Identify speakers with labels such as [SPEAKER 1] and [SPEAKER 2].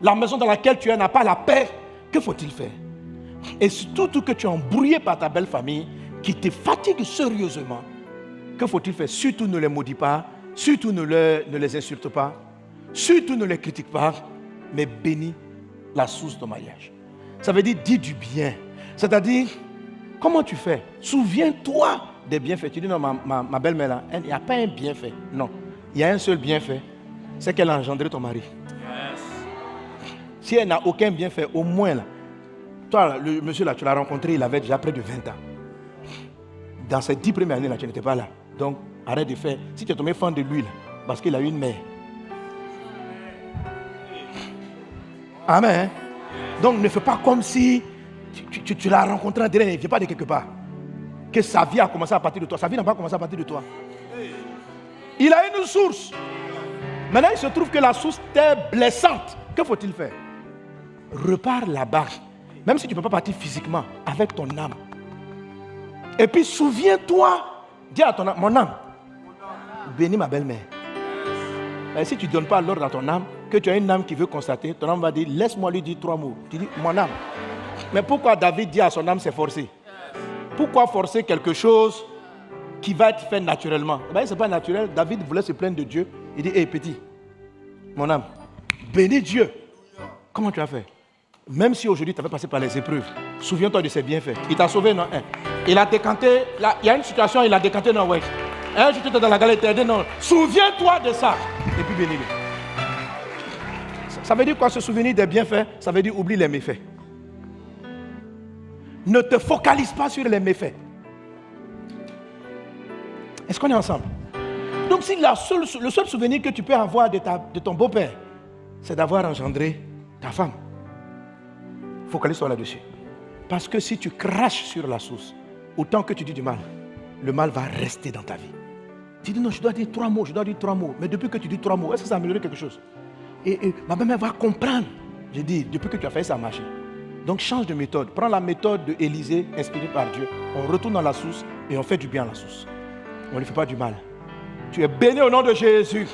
[SPEAKER 1] la maison dans laquelle tu es n'a pas la paix, que faut-il faire? Et surtout que tu es embrouillé par ta belle famille qui te fatigue sérieusement, que faut-il faire? Surtout ne les maudis pas, surtout ne les insulte pas, surtout ne les critique pas, mais bénis la source de mariage. Ça veut dire dis du bien. C'est-à-dire, comment tu fais? Souviens-toi des bienfaits. Tu dis non, ma belle-mère là, il n'y a pas un bienfait. Non, il y a un seul bienfait, c'est qu'elle a engendré ton mari. Yes. Si elle n'a aucun bienfait, au moins là, toi, le monsieur là, tu l'as rencontré, il avait déjà près de 20 ans. Dans ces 10 premières années là, tu n'étais pas là. Donc, arrête de faire. Si tu es tombé fan de lui là, parce qu'il a eu une mère. Amen. Donc, ne fais pas comme si tu l'as rencontré en direct, il ne vient pas de quelque part. Que sa vie a commencé à partir de toi. Sa vie n'a pas commencé à partir de toi. Il a une source. Maintenant, il se trouve que la source est blessante. Que faut-il faire? Repars là-bas. Même si tu ne peux pas partir physiquement, avec ton âme. Et puis, souviens-toi. Dis à ton âme, mon âme, bénis ma belle-mère. Et si tu ne donnes pas l'ordre à ton âme, que tu as une âme qui veut constater, ton âme va dire, laisse-moi lui dire 3 mots. Tu dis, mon âme. Mais pourquoi David dit à son âme, c'est forcé? Pourquoi forcer quelque chose qui va être fait naturellement? Ce n'est pas naturel. David voulait se plaindre de Dieu. Il dit, hé petit, mon âme, bénis Dieu. Comment tu as fait? Même si aujourd'hui tu avais passé par les épreuves, souviens-toi de ses bienfaits. Il t'a sauvé, non? Il a décanté, là, il y a une situation, il a décanté, non, ouais. Je te dans la galère, il t'a dit, non. Souviens-toi de ça. Et puis bénis-le. Ça veut dire quoi, se souvenir des bienfaits? Ça veut dire oublie les méfaits. Ne te focalise pas sur les méfaits. Est-ce qu'on est ensemble? Donc si le seul souvenir que tu peux avoir de ton beau-père, c'est d'avoir engendré ta femme, focalise-toi là-dessus. Parce que si tu craches sur la source, autant que tu dis du mal, le mal va rester dans ta vie. Tu dis non, je dois dire 3 mots, je dois dire 3 mots. Mais depuis que tu dis 3 mots, est-ce que ça a amélioré quelque chose? Et ma mère va comprendre. J'ai dit, depuis que tu as fait ça a marché. Donc change de méthode. Prends la méthode d'Élisée, inspirée par Dieu. On retourne dans la source et on fait du bien à la source. On ne lui fait pas du mal. Tu es béni au nom de Jésus.